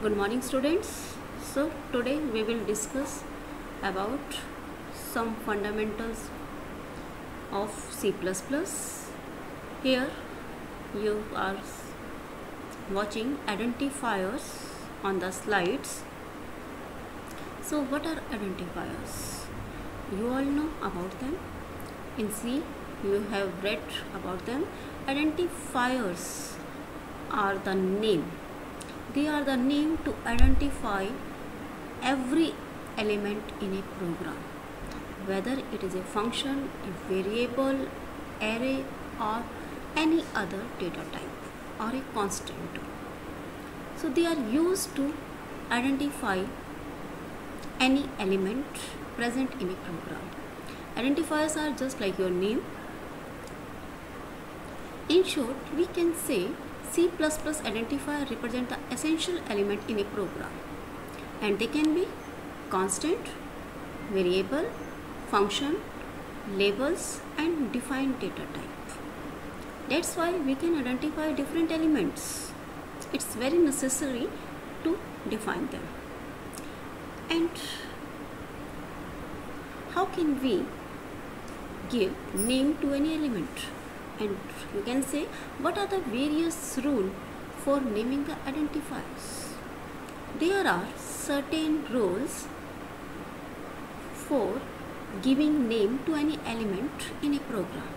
Good morning students. So today we will discuss about some fundamentals of C++. Here you are watching identifiers on the slides. So what are identifiers? You all know about them. In C you have read about them. Identifiers are the name. They are the name to identify every element in a program, whether it is a function, a variable, array, or any other data type or a constant. So they are used to identify any element present in a program. Identifiers are just like your name. In short, we can say C++ identifier represent the essential element in a program, and they can be constant, variable, function, labels, and defined data type. That's why we can identify different elements. It's very necessary to define them. And how can we give name to any element? And you can say, what are the various rules for naming the identifiers? There are certain rules for giving name to any element in a program.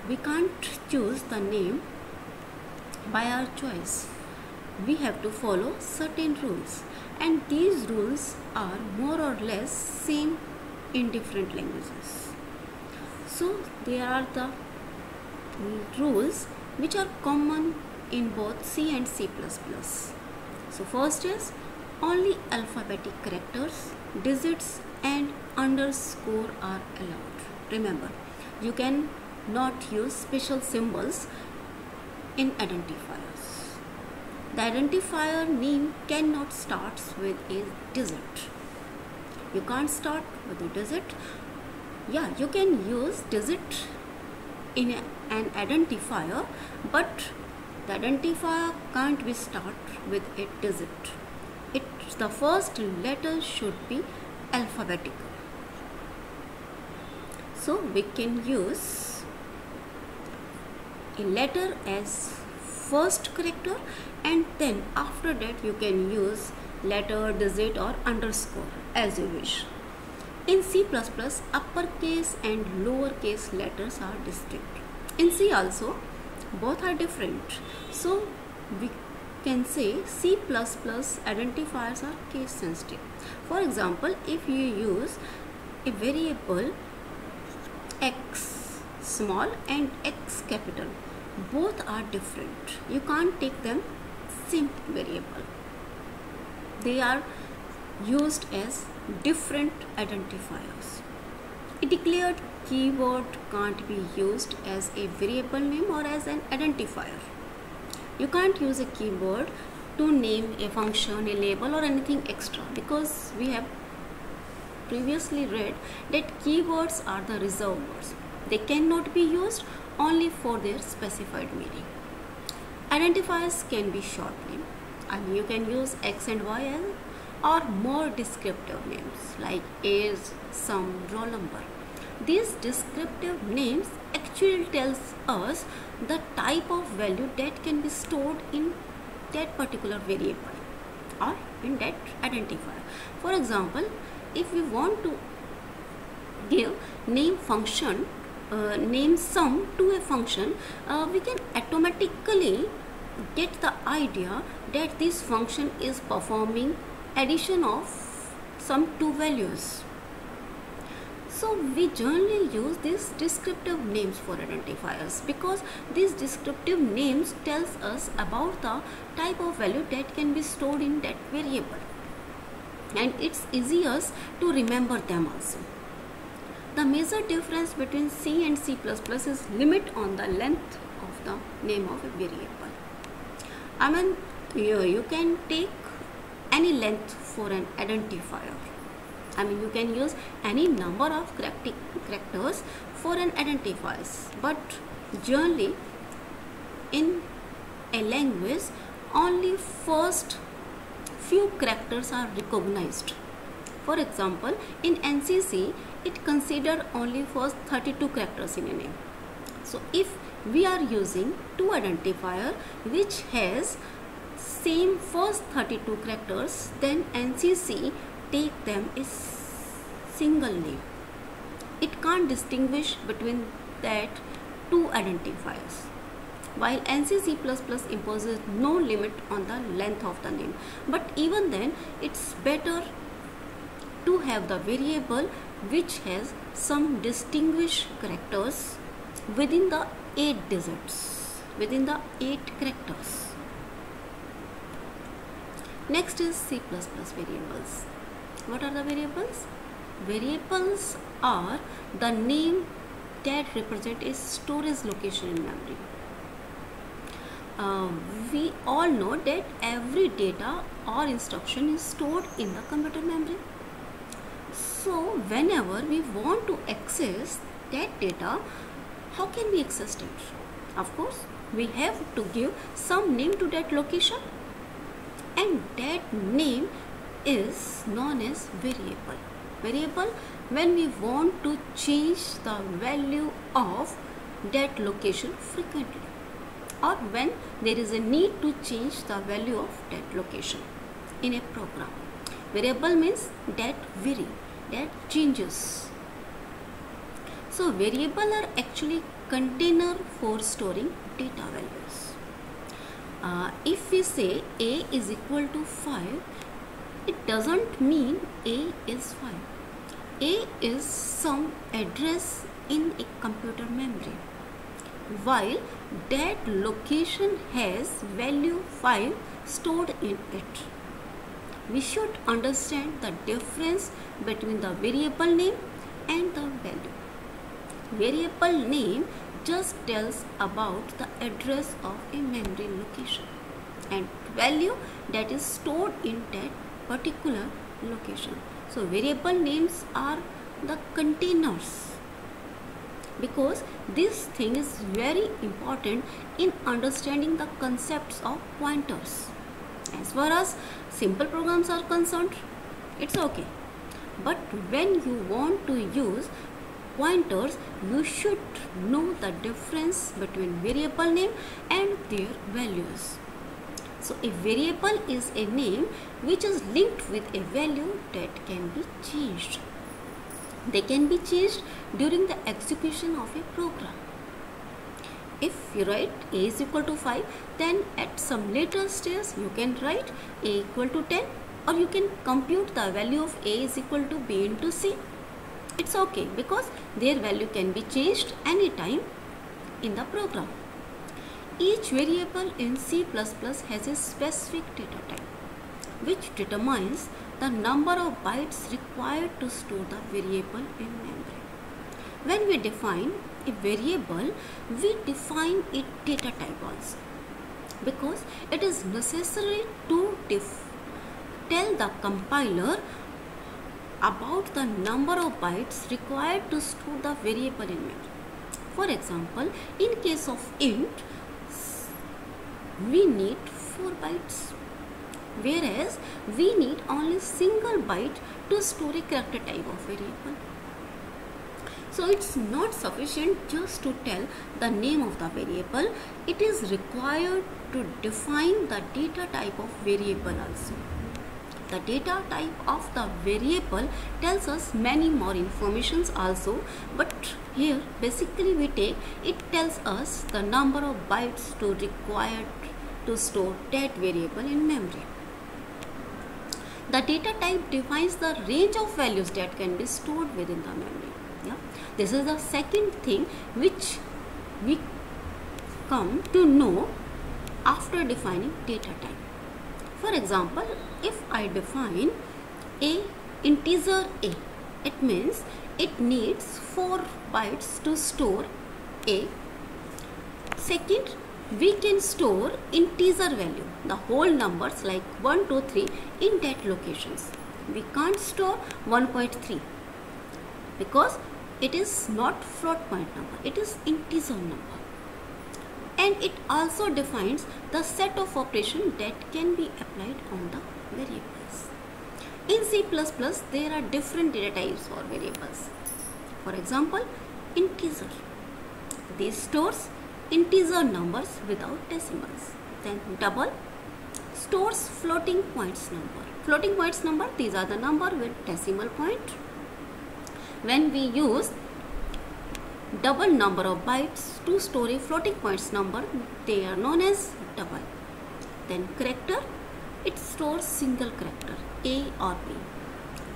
We can't choose the name by our choice. We have to follow certain rules, and these rules are more or less same in different languages. So there are the rules which are common in both C and C++. So first is only alphabetic characters, digits and underscore are allowed. Remember, you can not use special symbols in identifiers. The identifier name cannot start with a digit. You can't start with a digit. Yeah, you can use digit in an identifier, but the identifier can't be start with a digit. The first letter should be alphabetical. So we can use a letter as first character, and then after that you can use letter, digit or underscore as you wish. In C++, uppercase and lowercase letters are distinct. In C also, both are different. So we can say C++ identifiers are case sensitive. For example, if you use a variable x small and x capital, both are different. You can't take them same variable. They are used as different identifiers. A declared keyword can't be used as a variable name or as an identifier. You can't use a keyword to name a function, a label or anything extra, because we have previously read that keywords are the reserved words. They cannot be used only for their specified meaning. Identifiers can be short name. You can use X and Y as or more descriptive names like age, sum, roll number. These descriptive names actually tells us the type of value that can be stored in that particular variable or in that identifier. For example, if we want to give name function, name sum to a function, we can automatically get the idea that this function is performing addition of some two values. So we generally use these descriptive names for identifiers because these descriptive names tells us about the type of value that can be stored in that variable, and it's easiest to remember them also. The major difference between C and C++ is limit on the length of the name of a variable. You can take any length for an identifier. You can use any number of characters for an identifiers, but generally in a language only first few characters are recognized. For example, in NCC, it considered only first 32 characters in a name. So if we are using two identifier which has same first 32 characters, then NCC take them as single name. It can't distinguish between that two identifiers. While NCC++ imposes no limit on the length of the name, but even then it's better to have the variable which has some distinguished characters within the 8 digits, within the 8 characters. Next is C++ variables. What are the variables? Variables are the name that represent a storage location in memory. We all know that every data or instruction is stored in the computer memory. So whenever we want to access that data, how can we access it? Of course, we have to give some name to that location, and that name is known as variable. Variable when we want to change the value of that location frequently, or when there is a need to change the value of that location in a program. Variable means that vary, that changes. So variable are actually container for storing data values. If we say A is equal to 5, it doesn't mean A is 5. A is some address in a computer memory, while that location has value 5 stored in it. We should understand the difference between the variable name and the value. Variable name just tells about the address of a memory location, and value that is stored in that particular location. So variable names are the containers, because this thing is very important in understanding the concepts of pointers. As far as simple programs are concerned, it's okay, but when you want to use pointers, you should know the difference between variable name and their values. So a variable is a name which is linked with a value that can be changed. They can be changed during the execution of a program. If you write A is equal to 5, then at some later stage you can write A equal to 10, or you can compute the value of A is equal to B into C. It's okay, because their value can be changed anytime in the program. Each variable in C++ has a specific data type, which determines the number of bytes required to store the variable in memory. When we define a variable, we define its data type also, because it is necessary to tell the compiler about the number of bytes required to store the variable in memory. For example, in case of int, we need 4 bytes, whereas we need only single byte to store a character type of variable. So it's not sufficient just to tell the name of the variable. It is required to define the data type of variable also. The data type of the variable tells us many more informations also, but here basically we take it tells us the number of bytes to required to store that variable in memory. The data type defines the range of values that can be stored within the memory. Yeah? This is the second thing which we come to know after defining data type. For example, if I define a integer A, it means it needs 4 bytes to store A. Second, we can store integer value, the whole numbers like 1, 2, 3 in that locations. We can't store 1.3 because it is not float point number, it is integer number. And it also defines the set of operations that can be applied on the variables. In C++, there are different data types for variables. For example, integer. This stores integer numbers without decimals. Then double stores floating points number. Floating points number, these are the number with decimal point. When we use double number of bytes to store a floating points number, they are known as double. Then character, it stores single character A or B.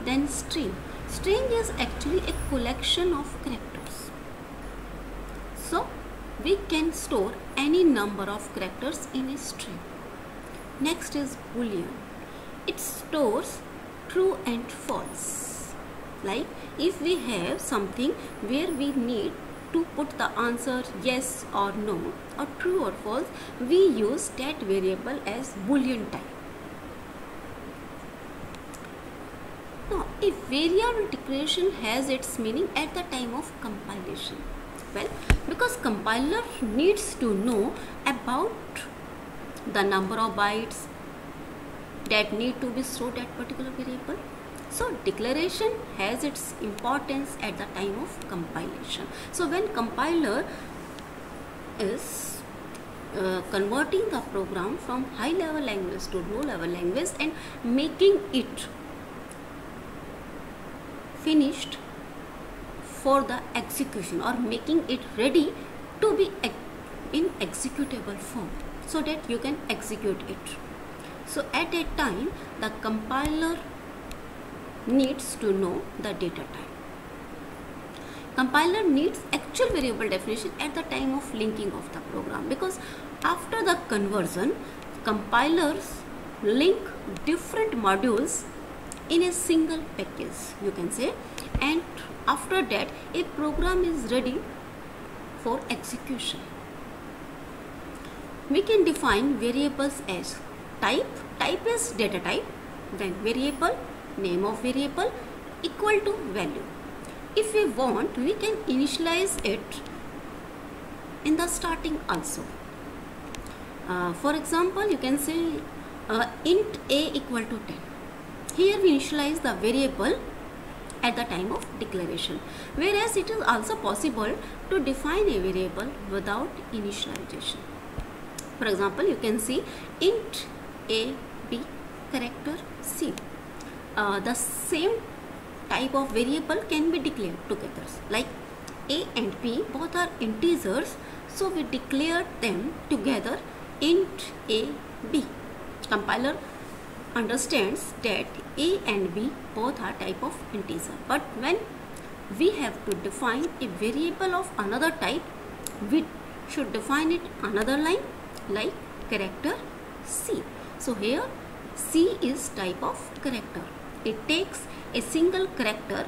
Then string. String is actually a collection of characters. So we can store any number of characters in a string. Next is boolean. It stores true and false. Like if we have something where we need to put the answer yes or no or true or false, we use that variable as boolean type. Now, a variable declaration has its meaning at the time of compilation. Well, because compiler needs to know about the number of bytes that need to be stored at particular variable. So declaration has its importance at the time of compilation. So when compiler is converting the program from high level language to low level language and making it finished for the execution or making it ready to be in executable form so that you can execute it. So at that time the compiler needs to know the data type. Compiler needs actual variable definition at the time of linking of the program, because after the conversion compilers link different modules in a single package, you can say, and after that a program is ready for execution. We can define variables as type. Type is data type. Then variable, name of variable equal to value. If we want, we can initialize it in the starting also. For example, you can say int a equal to 10. Here we initialize the variable at the time of declaration, whereas it is also possible to define a variable without initialization. For example, you can see int a b character c. The same type of variable can be declared together, like a and b both are integers, so we declare them together int a b. Compiler understands that a and b both are type of integer, but when we have to define a variable of another type, we should define it another line like character c. So here c is type of character. It takes a single character.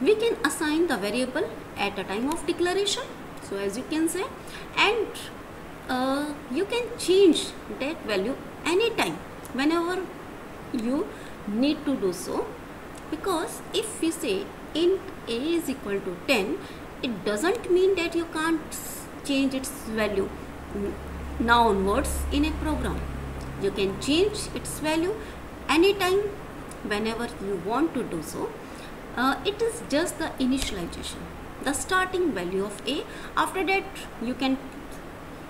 We can assign the variable at a time of declaration, so as you can say, and you can change that value anytime whenever you need to do so, because if we say int a is equal to 10, it doesn't mean that you can't change its value now onwards in a program. You can change its value anytime whenever you want to do so. It is just the initialization, the starting value of a. After that you can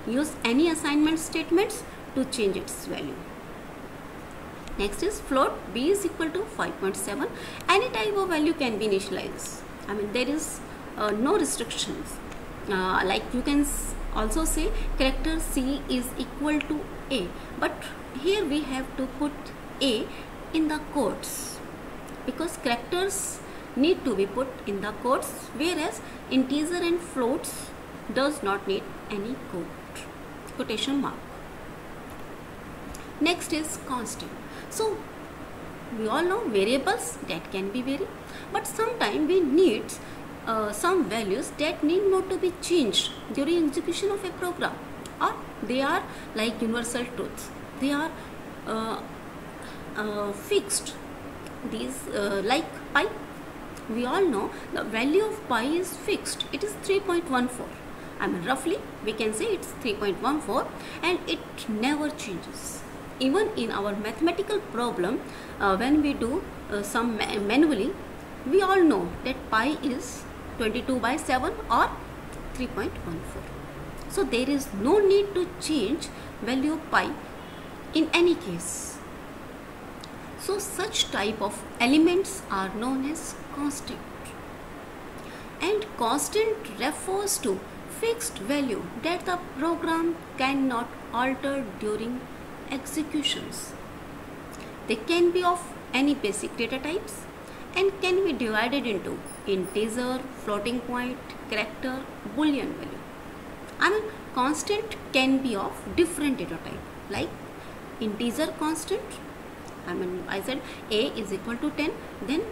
use any assignment statements to change its value. Next is float. B is equal to 5.7. Any type of value can be initialized. I mean, there is no restrictions. Like you can also say character c is equal to a, but here we have to put a in the quotes because characters need to be put in the quotes, whereas integer and floats does not need any quotation mark. Next is constant. So we all know variables that can be varied, but sometimes we need some values that need not to be changed during execution of a program, or they are like universal truths. They are fixed. These like pi. We all know the value of pi is fixed. It is 3.14. I mean, roughly we can say it's 3.14, and it never changes. even in our mathematical problem, when we do some manually, we all know that pi is 22 by 7 or 3.14. So there is no need to change value of pi in any case. So such type of elements are known as constant. And constant refers to fixed value that the program cannot alter during executions. They can be of any basic data types and can be divided into integer, floating point, character, boolean value. I mean, constant can be of different data type, like integer constant. I said a is equal to 10, then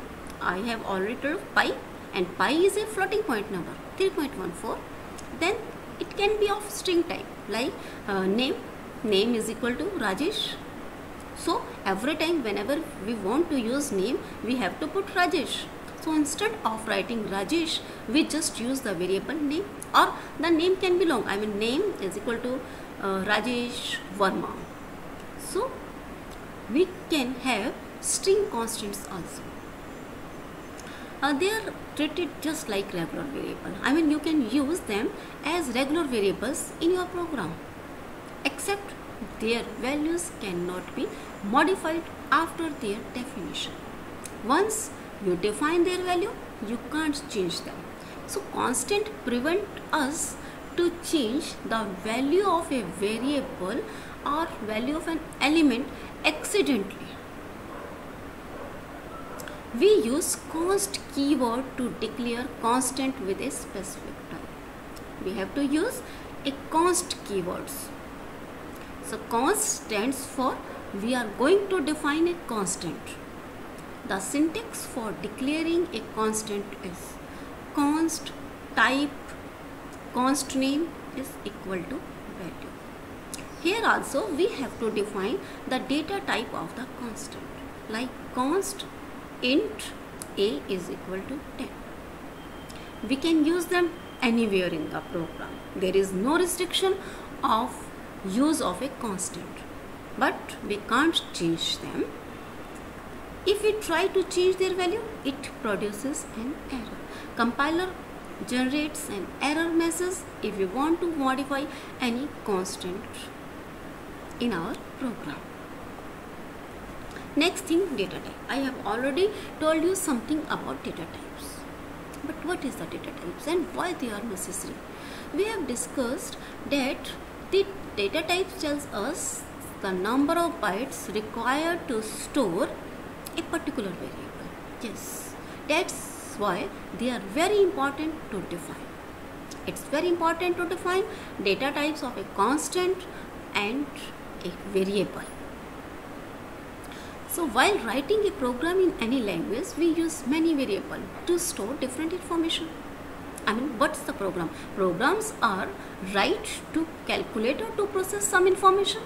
I have already told pi, and pi is a floating point number 3.14. Then it can be of string type, like name is equal to Rajesh. So every time whenever we want to use name, we have to put Rajesh. So instead of writing Rajesh, we just use the variable name, or the name can be long. Name is equal to Rajesh Verma. So we can have string constants also. They are treated just like regular variable. You can use them as regular variables in your program, except their values cannot be modified after their definition. Once you define their value, you can't change them. So constant prevent us to change the value of a variable or value of an element accidentally. We use const keyword to declare constant with a specific type. We have to use a const keywords. So const stands for we are going to define a constant. The syntax for declaring a constant is const type const name is equal to value. Here also we have to define the data type of the constant, like const int a is equal to 10. We can use them anywhere in the program. There is no restriction of use of a constant, but we can't change them. If we try to change their value, it produces an error. Compiler generates an error message if we want to modify any constant in our program. Next thing, data type. I have already told you something about data types. But what is the data types and why they are necessary? We have discussed that the data types tells us the number of bytes required to store a particular variable. Yes, that's why they are very important to define. It's very important to define data types of a constant and a variable. So while writing a program in any language, we use many variables to store different information. What's the program? Programs are write to calculator to process some information,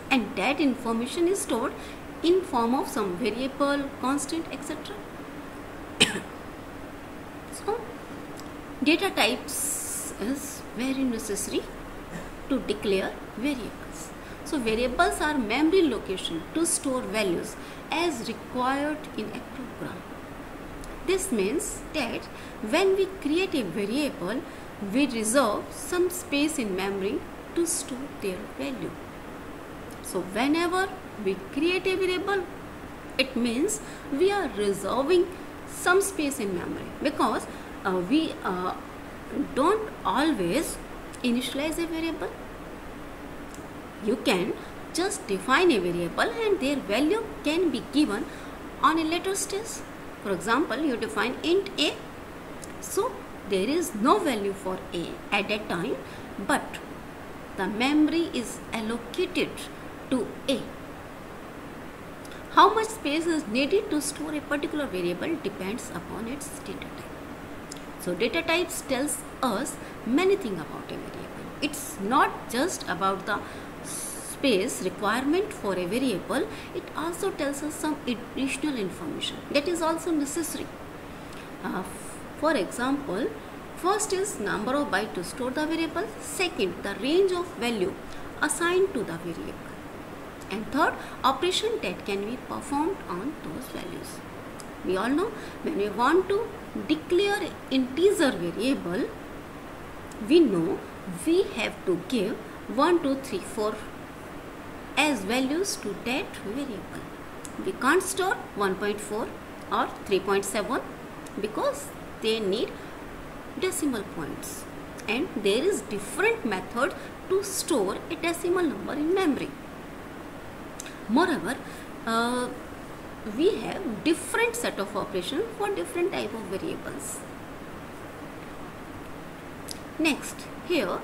and that information is stored in form of some variable, constant, etc. So data types is very necessary to declare variables. So variables are memory location to store values as required in a program. This means that when we create a variable, we reserve some space in memory to store their value. So whenever we create a variable, it means we are reserving some space in memory, because we don't always initialize a variable. You can just define a variable and their value can be given on a later stage. For example, you define int a, so there is no value for a at that time, but the memory is allocated to a. How much space is needed to store a particular variable depends upon its data type. So data types tells us many things about a variable. It's not just about the space requirement for a variable, it also tells us some additional information that is also necessary. For example, first is number of bytes to store the variable, second the range of value assigned to the variable, And third, operation that can be performed on those values. We all know when we want to declare integer variable, we know we have to give 1, 2, 3, 4 as values to that variable. We can't store 1.4 or 3.7 because they need decimal points, and there is different method to store a decimal number in memory. Moreover, we have different set of operations for different type of variables. Next, here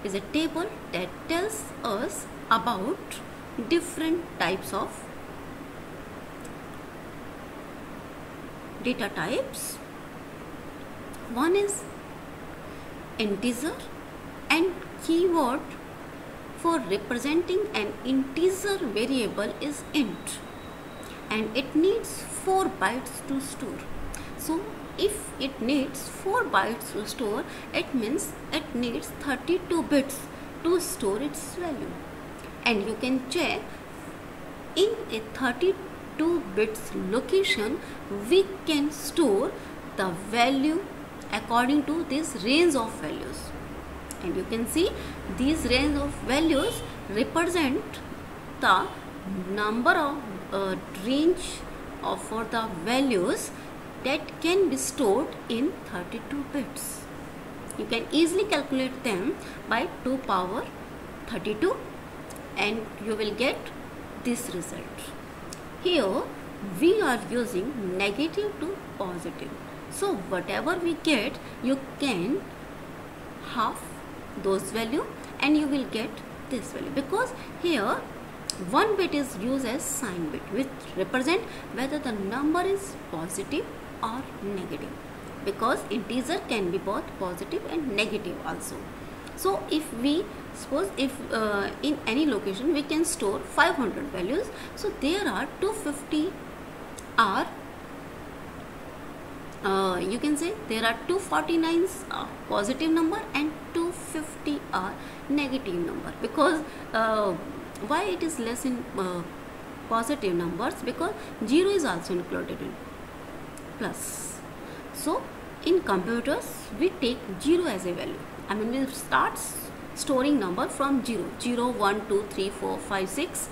is a table that tells us about different types of data types. One is integer, and keyword for representing an integer variable is int, and it needs 4 bytes to store. So if it needs 4 bytes to store, it means it needs 32 bits to store its value. And you can check in a 32 bits location, we can store the value according to this range of values. And you can see these range of values represent the number of range of for the values that can be stored in 32 bits. You can easily calculate them by 2 power 32 and you will get this result. Here we are using negative to positive. So whatever we get, you can half those value and you will get this value, because here 1 bit is used as sign bit, which represent whether the number is positive or negative, because integer can be both positive and negative also. So if we suppose if in any location we can store 500 values, so there are 250 are you can say there are 249 positive number and 250 are negative number, because why it is less in positive numbers, because 0 is also included in plus. So in computers we take 0 as a value. I mean, we start storing number from 0, 0, 1, 2, 3, 4, 5, 6,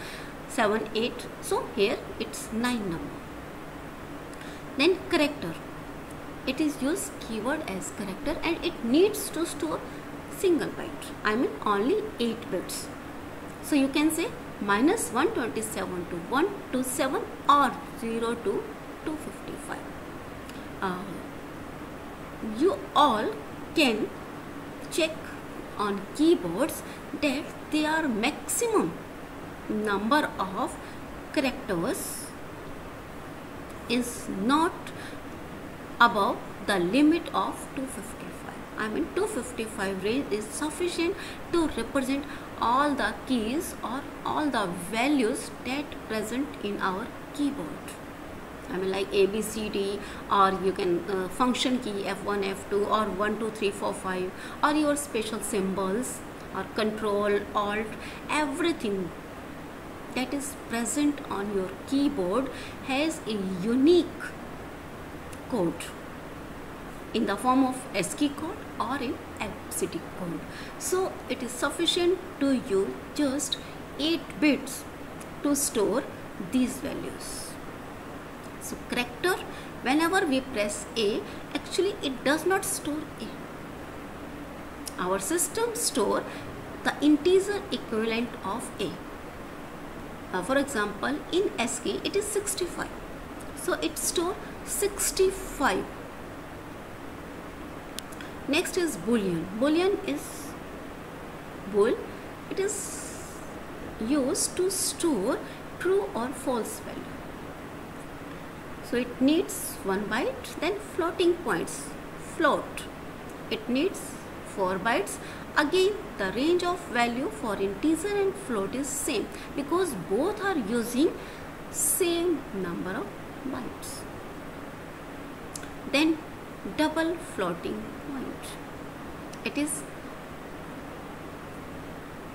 7, 8. So here it's 9 number. Then character. It is used keyword as character and it needs to store single byte. I mean only 8 bits. So you can say minus 127 to 127 or 0 to 255. You all can check on keyboards that their maximum number of characters is not above the limit of 255. I mean 255 range is sufficient to represent all the keys or all the values that present in our keyboard. I mean like A, B, C, D, or you can function key F1, F2 or 1, 2, 3, 4, 5, or your special symbols or control, alt, everything that is present on your keyboard has a unique code in the form of ASCII code or in ABCD code. So it is sufficient to use just 8 bits to store these values. So character, whenever we press A, actually it does not store A. Our system store the integer equivalent of A. For example, in ASCII it is 65. So it stores 65. Next is boolean. Boolean is bool. It is used to store true or false value. So it needs 1 byte. Then floating points, float. It needs 4 bytes. Again, the range of value for integer and float is same, because both are using same number of bytes. Then double floating point. It is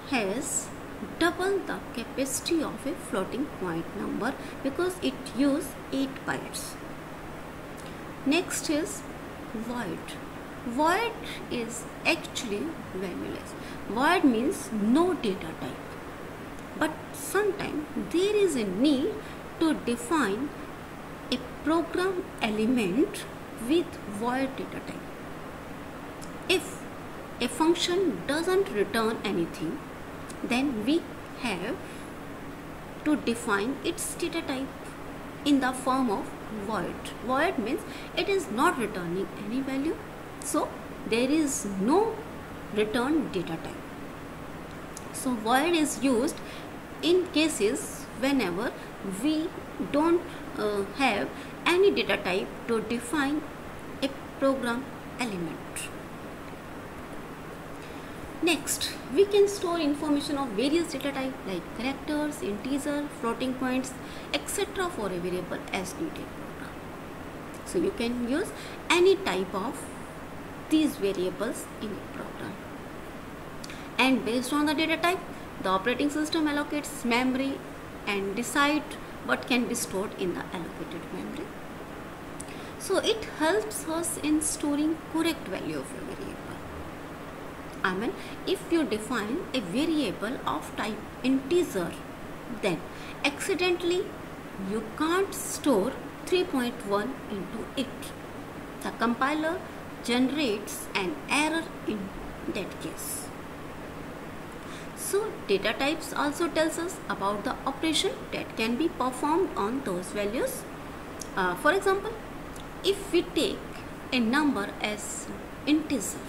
has double the capacity of a floating point number because it uses 8 bytes. Next is void. Void is actually valueless. Void means no data type. But sometimes there is a need to define a program element with void data type. If a function doesn't return anything, then we have to define its data type in the form of void. Void means it is not returning any value, so there is no return data type. So void is used in cases whenever we don't have any data type to define a program element. Next, we can store information of various data types like characters, integer, floating points, etc. for a variable as needed program. So you can use any type of these variables in a program. And based on the data type, the operating system allocates memory and decide what can be stored in the allocated memory. So it helps us in storing correct value of a variable. I mean, if you define a variable of type integer, then accidentally you can't store 3.1 into it. The compiler generates an error in that case. So data types also tells us about the operation that can be performed on those values. For example, if we take a number as integer,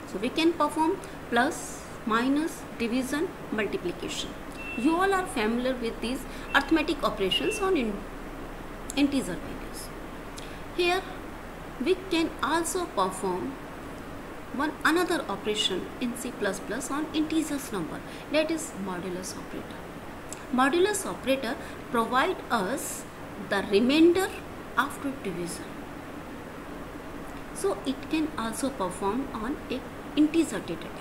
so we can perform plus, minus, division, multiplication. You all are familiar with these arithmetic operations on integer values. Here we can also perform another operation in C++ on integers number, that is modulus operator. Modulus operator provide us the remainder after division. So it can also perform on a integer data type.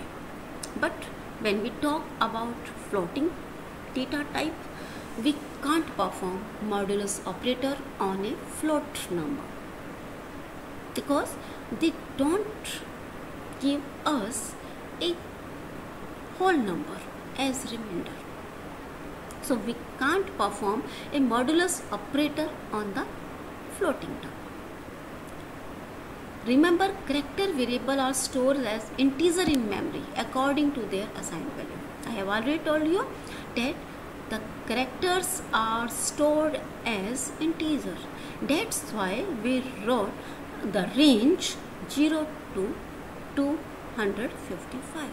But when we talk about floating data type, we can't perform modulus operator on a float number because they don't give us a whole number as remainder. So we can't perform a modulus operator on the floating term. Remember, character variable are stored as integer in memory according to their assigned value. I have already told you that the characters are stored as integer. That's why we wrote the range 0 to 255.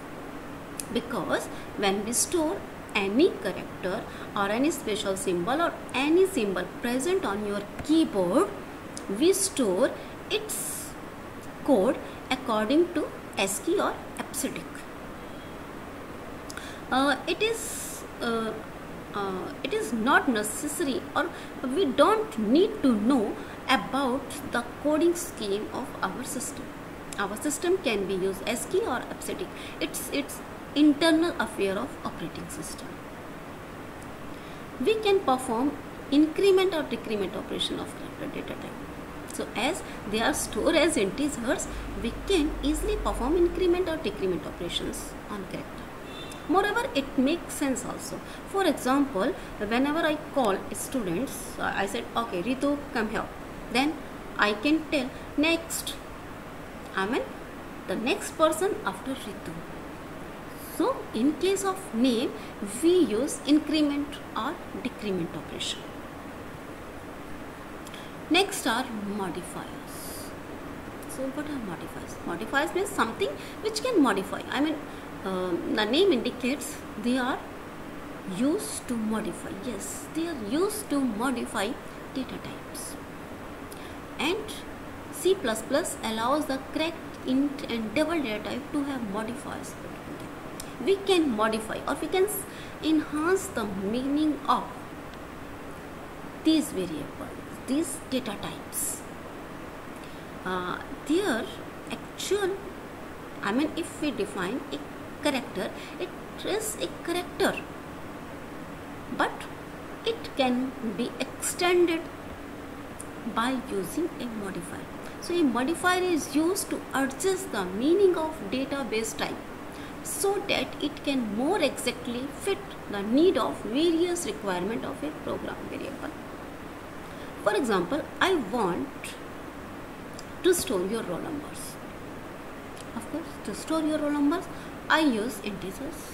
Because when we store any character or any special symbol or any symbol present on your keyboard, we store its code according to ASCII or EBCDIC. It is not necessary, or we don't need to know about the coding scheme of our system. Our system can be used ASCII or EBCDIC. It's internal affair of operating system. We can perform increment or decrement operation of character data type. So as they are stored as integers, we can easily perform increment or decrement operations on character. Moreover, it makes sense also. For example, whenever I call students, I said, okay, Ritu, come here. Then I can tell next. I mean the next person after Ritu. So in case of name, we use increment or decrement operation. Next are modifiers. So what are modifiers? Modifiers means something which can modify. I mean, the name indicates they are used to modify. Yes, they are used to modify data types. And C++ allows the correct int and double data type to have modifiers between them. We can modify or we can enhance the meaning of these variables, these data types. Their actual, I mean, if we define a character, it is a character but it can be extended by using a modifier. So a modifier is used to adjust the meaning of database type so that it can more exactly fit the need of various requirement of a program variable. For example, I want to store your roll numbers. Of course, to store your roll numbers, I use integers.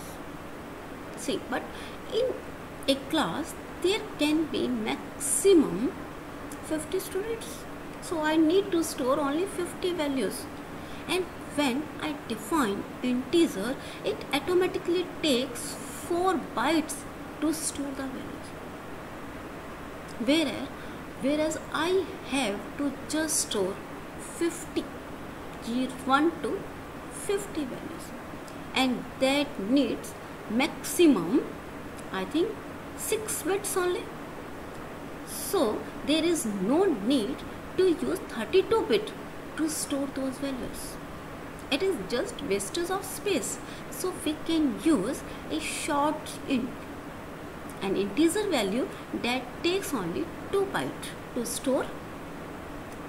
See, but in a class, there can be maximum 50 students. So I need to store only 50 values. And when I define integer, it automatically takes 4 bytes to store the values. Whereas I have to just store 50, 1 to 50 values. And that needs maximum, I think, 6 bits only. So there is no need to use 32-bit to store those values. It is just wastage of space. So we can use a short int, an integer value that takes only 2 bytes to store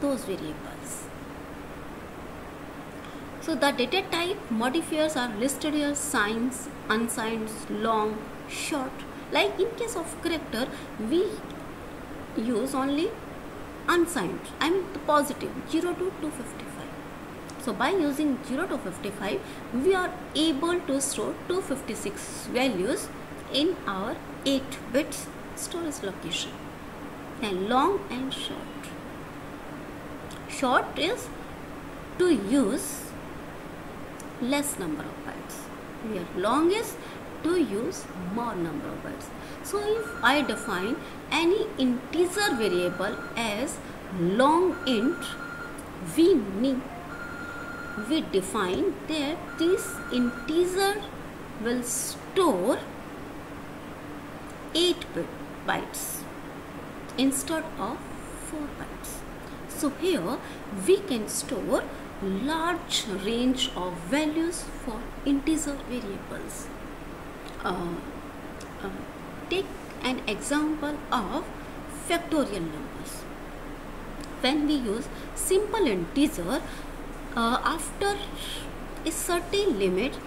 those variables. So the data type modifiers are listed here: signs, unsigned, long, short. Like in case of character, we use only unsigned, I mean the positive, 0 to 255. So by using 0 to 55, we are able to store 256 values in our 8 bits storage location. And long and short. Short is to use less number of bytes, where long is to use more number of bytes. So if I define any integer variable as long int, we define that this integer will store 8 bytes instead of 4 bytes. So here we can store large range of values for integer variables. Take an example of factorial numbers. When we use simple integer, after a certain limit,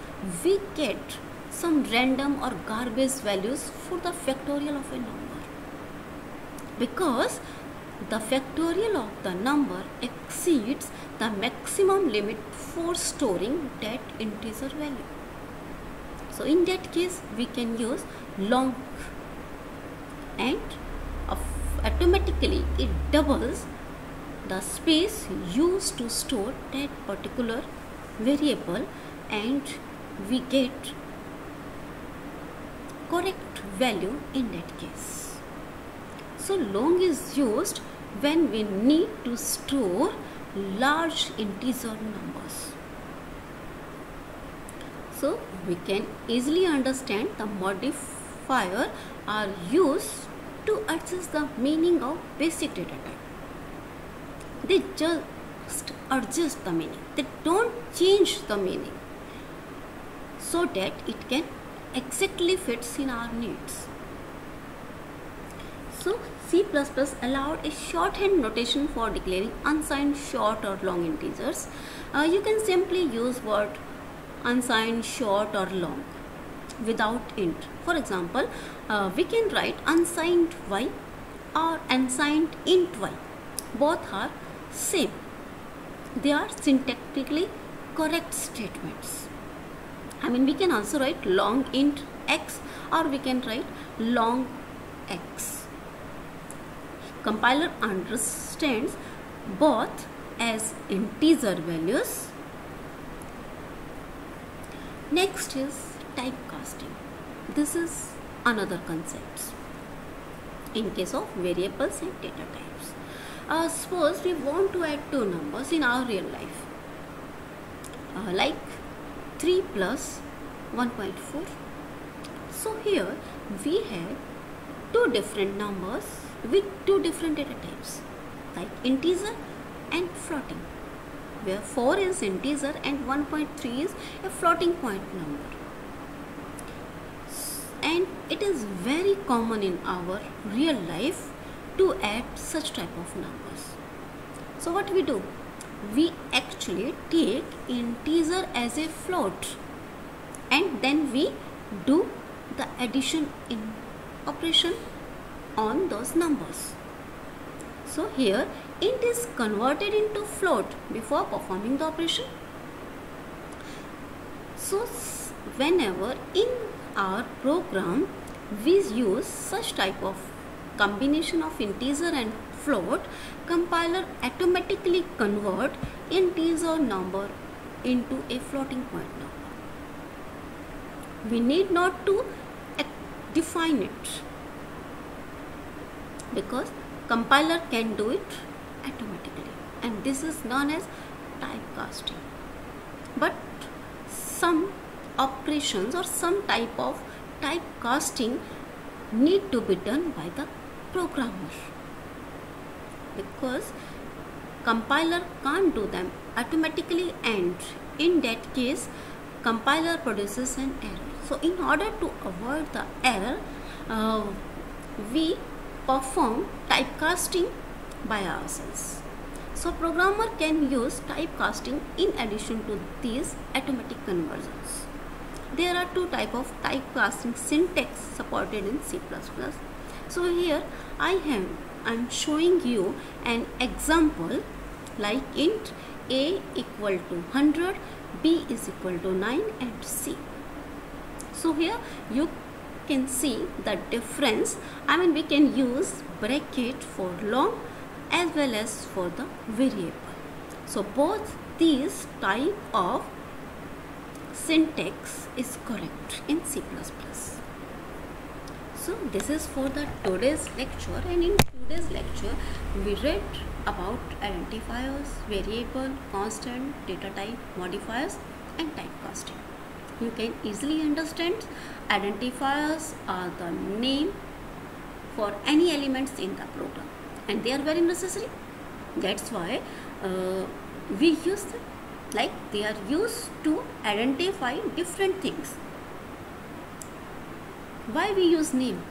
we get some random or garbage values for the factorial of a number, because the factorial of the number exceeds the maximum limit for storing that integer value. So in that case, we can use long, and automatically it doubles the space used to store that particular variable, and we get correct value in that case. So long is used when we need to store large integer numbers. So we can easily understand the modifier are used to adjust the meaning of basic data type. They just adjust the meaning. They don't change the meaning so that it can exactly fits in our needs. So C++ allowed a shorthand notation for declaring unsigned, short or long integers. You can simply use word unsigned, short or long without int. For example, we can write unsigned y or unsigned int y. Both are same. They are syntactically correct statements. I mean, we can also write long int x, or we can write long x. Compiler understands both as integer values. Next is typecasting. This is another concept in case of variables and data types. Suppose we want to add two numbers in our real life, like 3 plus 1.4. So here we have two different numbers with two different data types, like integer and floating, where 4 is integer and 1.3 is a floating point number. And it it is very common in our real life to add such type of numbers. So what we do? We actually take integer as a float and then we do the addition in operation on those numbers. So here int is converted into float before performing the operation. So whenever in our program we use such type of combination of integer and float, compiler automatically convert integer number into a floating point number. We need not to define it because compiler can do it automatically, and this is known as typecasting. But some operations or some type of typecasting need to be done by the programmer because compiler can't do them automatically, and in that case compiler produces an error. So in order to avoid the error, we perform typecasting by ourselves. So programmer can use typecasting in addition to these automatic conversions. There are two types of typecasting syntax supported in C++. So here I'm showing you an example like int a equal to 100, b is equal to 9 and c. So here you can see the difference. We can use bracket for long as well as for the variable. So both these type of syntax is correct in C++. So this is for the today's lecture, and in today's lecture we read about identifiers, variable, constant, data type, modifiers and typecasting. You can easily understand identifiers are the name for any elements in the program, and they are very necessary. That's why we use them. Like they are used to identify different things. Why we use name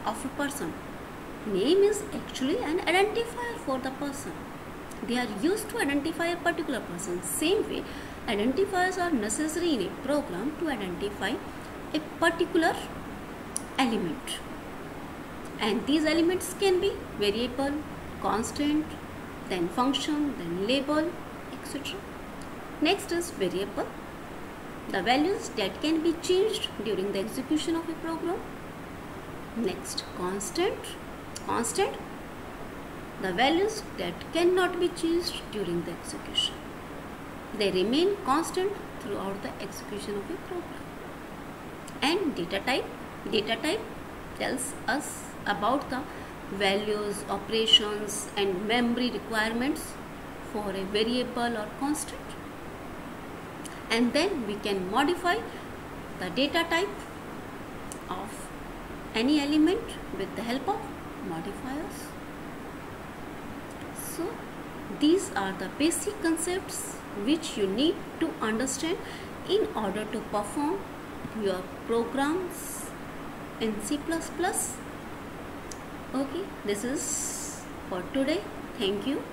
of a person? Name is actually an identifier for the person. They are used to identify a particular person. Same way, identifiers are necessary in a program to identify a particular element. And these elements can be variable, constant, then function, then label, etc. Next is variable, the values that can be changed during the execution of a program. Next, constant, the values that cannot be changed during the execution. They remain constant throughout the execution of a program. And data type tells us about the values, operations and memory requirements for a variable or constant. And then we can modify the data type of any element with the help of modifiers. So these are the basic concepts which you need to understand in order to perform your programs in C++. Okay, this is for today. Thank you.